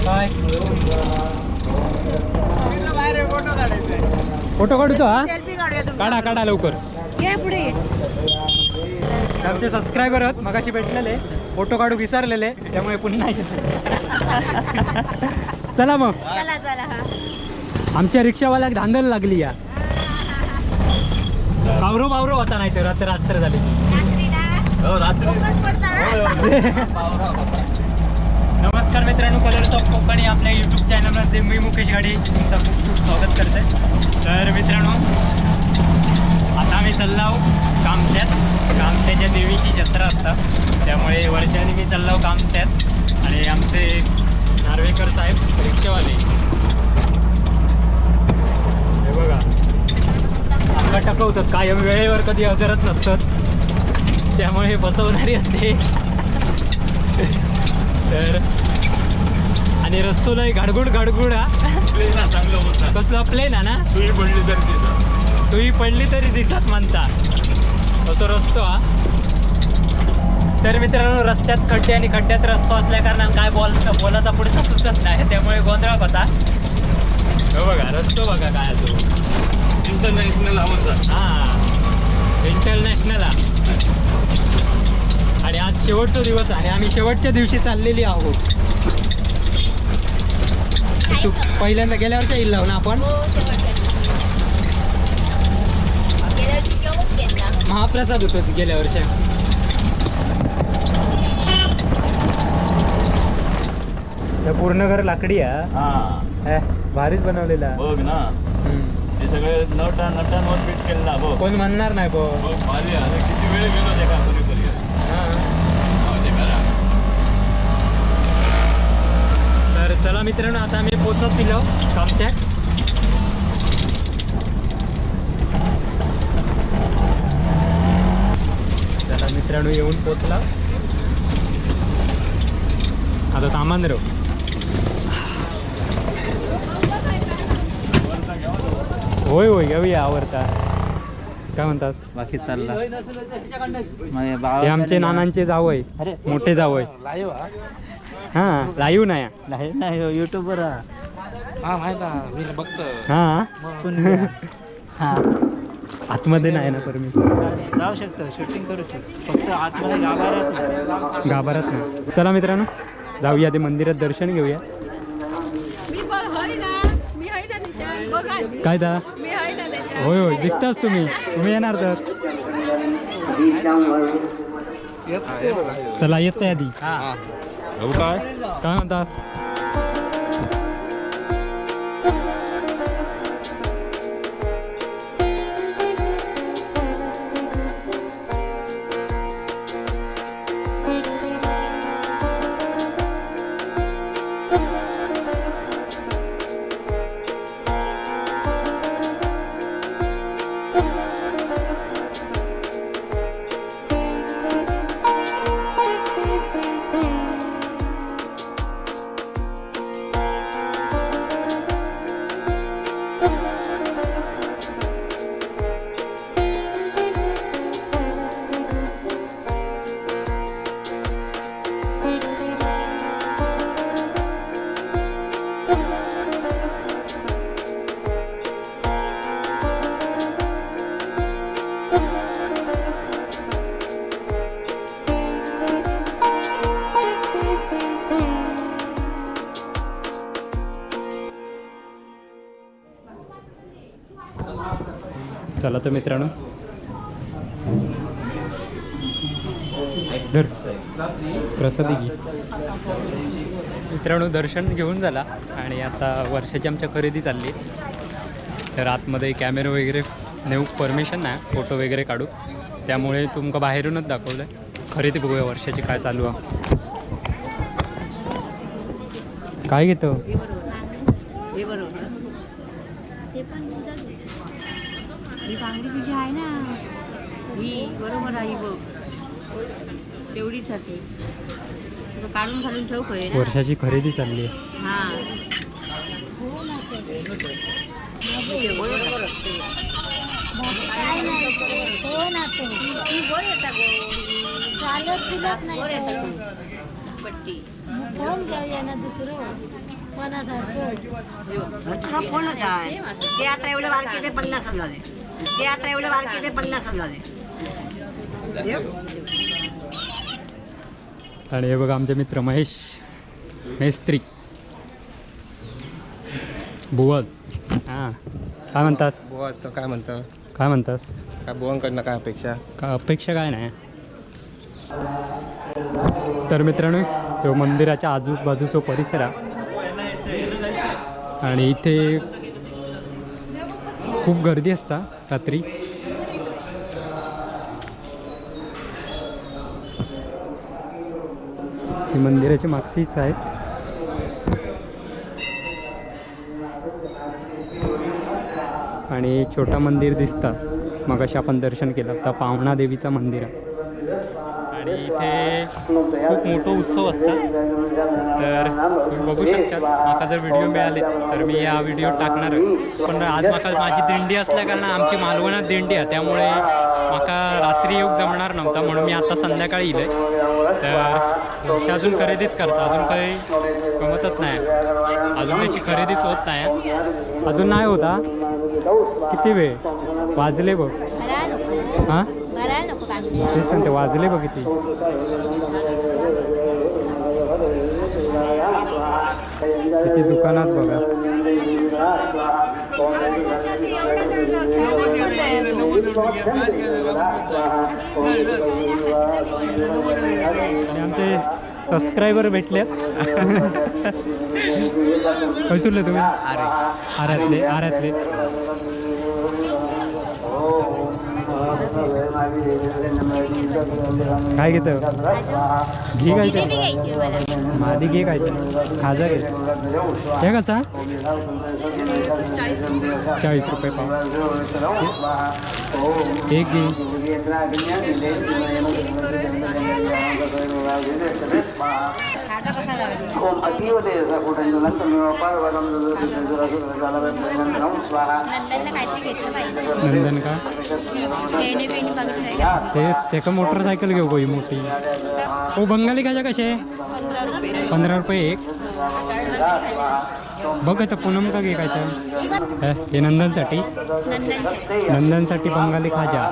काय फोटो काढूचो हा काढा काढा लवकर आमचे सबस्क्रायबर आहेत मगाशी भेटलेले फोटो काढू विसरलेले त्यामुळे पुन्हा चला मग आमच्या रिक्षावाल्याक धांदल लागली या कावरो बावरो होता नाही तर रात्र झाली नमस्कार मित्रांनो कलर्स ऑफ कोकण आपल्या यूट्यूब चॅनलमध्ये मी मुकेश गाडी तुमचं खूप खूप स्वागत करते तर मित्रांनो आता आम्ही चाललो कामत्याच्या देवीची जत्रा असतात त्यामुळे वर्षाने मी चाललो कामत्यात आणि आमचे नार्वेकर साहेब रिक्षावाले हे बघा आम्हाला टकवतात कायम वेळेवर कधी हजरच नसतात त्यामुळे बसवणारी असते तर आणि रस्तो लय गाडगुड हा कसला प्लेन हा ना सुई पडली तरी दिसत म्हणता असं रस्तो हा तर मित्रांनो रस्त्यात खड्डे आणि खड्ड्यात रस्तो असल्या कारणाने काय बोलाचा पुढचा सुचत नाही त्यामुळे गोंधळ होता हो बघा रस्तो बघा काय तो इंटरनॅशनल हां इंटरनॅशनल आणि आज शेवटचा दिवस आहे आम्ही शेवटच्या दिवशी चाललेली आहोत तू पहिल्यांदा गेल्या वर्षी येईल ना आपण महाप्रसाद होतो गेल्या वर्षी पूर्ण घर लाकडी आहे भारीच बनवलेला बघ ना हे सगळे नटांवर फिट केलेला बघ कोण म्हणणार नाही बघ भारी आहे किती वेळ गेलो त्या का तर चला मित्रांनो आता आम्ही पोचत दिलो कामत्यात चला मित्रांनो येऊन पोचला आता तामान रो होय होय येऊया आवडता काय म्हणतास बाकी चालला हे आमचे नानांचे जावय मोठे जावय हा लाईव्ह नाही युट्यूबवर हा आतमध्ये नाही ना परमिशन जाऊ शकतो शूटिंग करू शकतो फक्त आतमध्ये गाभारात नाही चला मित्रांनो जाऊया ते मंदिरात दर्शन घेऊया काय दा होय होय दिसताच तुम्ही येणार तर चला येत आहे आधी काय म्हणता चला तर मित्रांनो धर प्रसादी घे मित्रांनो दर्शन घेऊन झाला आणि आता वर्षाची आमच्या खरेदी चालली तर आतमध्ये कॅमेरा वगैरे नेऊक परमिशन नाही फोटो वगैरे काढू त्यामुळे तुमका बाहेरूनच दाखवलं खरेदी बघूया वर्षाची काय चालू आहे काय घेतो ही बांगडी तुझी आहे ना ही बरोबर आहे बघ तेवढीच आहे काढून घालून ठेव काय वर्षाची खरेदी चालली आहे हां काय नाही कोण आता ती वर येता गो चालत तुला नाही पट्टी कोण द्या ना दुसरं मनासारखं दुसरा कोणच आहे ते आता एवढं बारके ते 50 झाले ते आता एवढं बारके ते 50 झाले आणि हे बघा आमचे मित्र महेश मेस्त्री भुवन. हां काय म्हणतास? बुवा तर काय म्हणतं, काय म्हणतास? काय बुवांकडनं काय अपेक्षा? का अपेक्षा काय नाही. तर मित्रांनो तो मंदिराच्या आजूबाजूचा परिसर आहे आणि इथे खूप गर्दी असता रात्री. ही मंदिराची मागचीच आहे. आणि छोटा मंदिर दिसता मगाशी आपण दर्शन केलं होतं पावणा देवीचं मंदिर आहे. आणि इथे खूप मोठं उत्सव असतात. तर तुम्ही बघू शकता. माका जर व्हिडिओ मिळाले तर मी हा व्हिडिओ टाकणार आहे. पण आज माका माझी दिंडी असल्या कारण आमची मालवणात दिंडी आहे त्यामुळे माका रात्री येऊक जमणार नव्हता म्हणून मी आता संध्याकाळी इले. तर अजून खरेदीच करता अजून काही गमतच नाही. अजून त्याची खरेदीच होत नाही. अजून नाही होता. किती वेळ वाजले बघ. हां तेच सांगते वाजले बघ किती. किती दुकानात बघा. आणि आमचे सबस्क्रायबर भेटलेत. कैसूरले तुम्ही? आऱ्यातले. काय घेतं? घे काय मादी घे काय खाजा घे. हे कसा? 40 रुपये पाव. एक घे. नंदन का ते का मोटरसायकल घेऊ गई मोठी. ओ बंगाली खाजा कसे? 15 रुपये एक. बघ आता पूनम का घे काय तर हे नंदनसाठी बंगाली खाजा.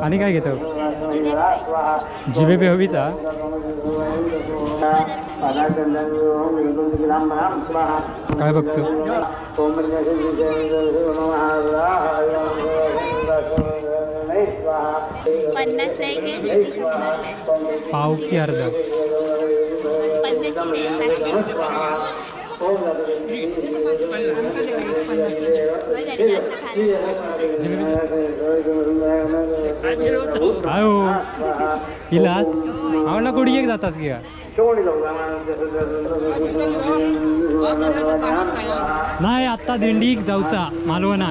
आणि काय घेतो? जिलेबी हवीचा. काय बघतो? पाव की अर्धा? काय हो इलास आवडला कोडी एक जातास की नाही आत्ता दिंडीक जाऊचा मालवण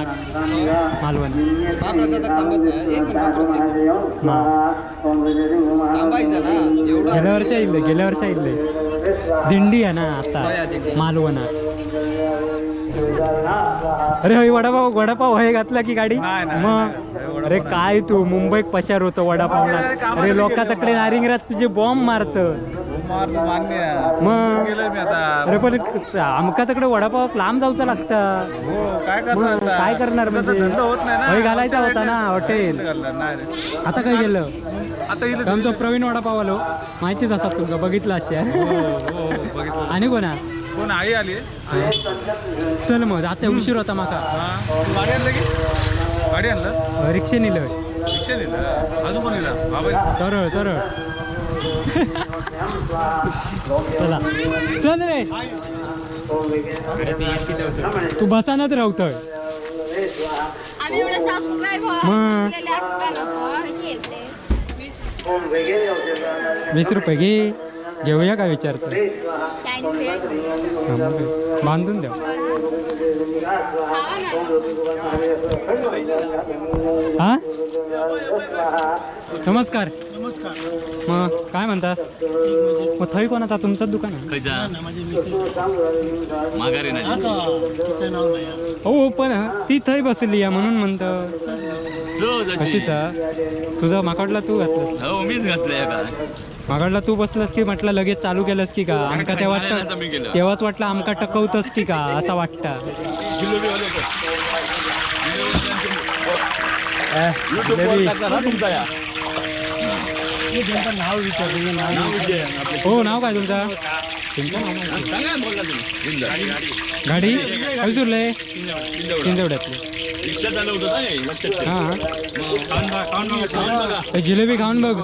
गेल्या वर्षा इल्ले दिंडी आहे ना आता मालवणात. अरे होय वडापाव हे घातला की गाडी मग. अरे काय तू मुंबईत पशार होतो वडापावला. अरे लोका तकडे नारिंगरात तुझे बॉम्ब मारत मग. अरे पण आमका तकडे वडापाव लांब जाऊचा लागता. काय करणार म्हणजे घालायचा होता ना हॉटेल. आता काय गेलं? आमचा प्रवीण वडापाव आलो माहितीच असतात तुमका बघितलं अशा. आणि कोणा कोण आई आली? चल मग आता उशीर होता माका. गाडी आणलं की गाडी आणलं रिक्षा नेलं. रिक्षा नेलं अजून कोण नेला? सरळ चला चल रे. तू बसानाच राहतोय मग. 20 रुपये घे. घेऊया काय विचारतो? बांधून द्या. हा नमस्कार. मग काय म्हणतास? मग थंय कोणाचा? तुमचंच दुकान आहे? हो पण ती थंय बसली आहे म्हणून म्हणतं. कशीच तुझा माकडला तू घातलंस हो मीच घातलंय का माकडला तू बसलास की म्हटलं लगेच चालू केलंस की का आमका तेव्हा नाही, मी केलं. तेव्हाच वाटलं आमका टकवतस की का असं वाटतं जिलेबी. हो नाव काय तुमचं गाडी काय सुरलंय चिंचवड्यातली रिक्षा चालवत होता हे, लक्षात ठेव. हां बघा. ते जिलेबी खाऊन बघ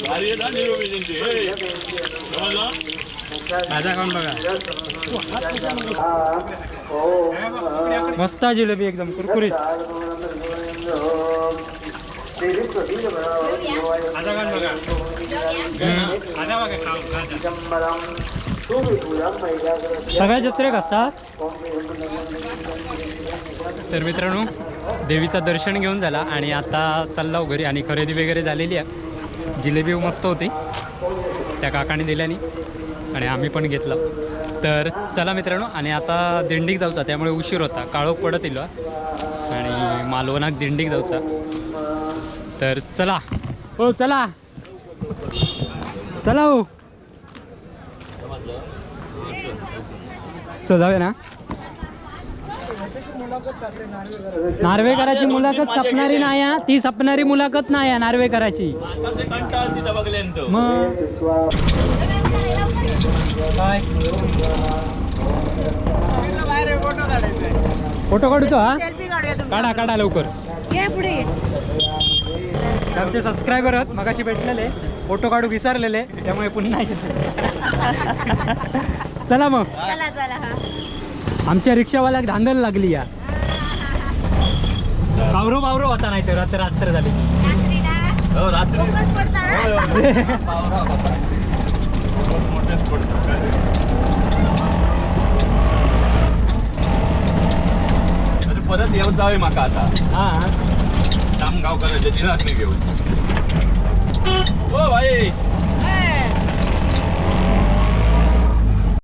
भारी आहे ना जिलेबी त्यांची. हे, समजलं? माझा खाऊन बघा मस्त आहे जिलेबी एकदम कुरकुरीत सगळ्या जत्रेक असतात. तर मित्रांनो देवीचं दर्शन घेऊन झाला आणि आता चाललो घरी आणि खरेदी वगैरे झालेली आहे. जिलेबी मस्त होती त्या काकाने दिल्यानी आणि आम्ही पण घेतलं. तर चला मित्रांनो आणि आता दिंडीक जाऊचा त्यामुळे उशीर होता काळोख पडत इलो आणि मालवणात दिंडीक जाऊचा. तर चला हो चला चला हो चल जाऊया ना. नार्वेकराची मुलाखत सपणारी नाही आहे ती सपणारी मुलाखत नाही आहे नार्वेकराची आता ते कंटाळा तिथं बघल्यानंतर. मग काय फोटो काढूचो हा काढा काढा लवकर. आमचे सबस्क्रायबर आहेत मगाशी भेटलेले फोटो काढू विसरलेले त्यामुळे पुन्हा चला मग आमच्या रिक्षावाल्याक धांदल लागली या कावरो बावरो होता नाही तर रात्र रात्र झाली. हो रात्री मोठेच पडतात. परत येऊन जावे माका आता हा शामगाव करायचे दिनात नाही घेऊन. हो भाई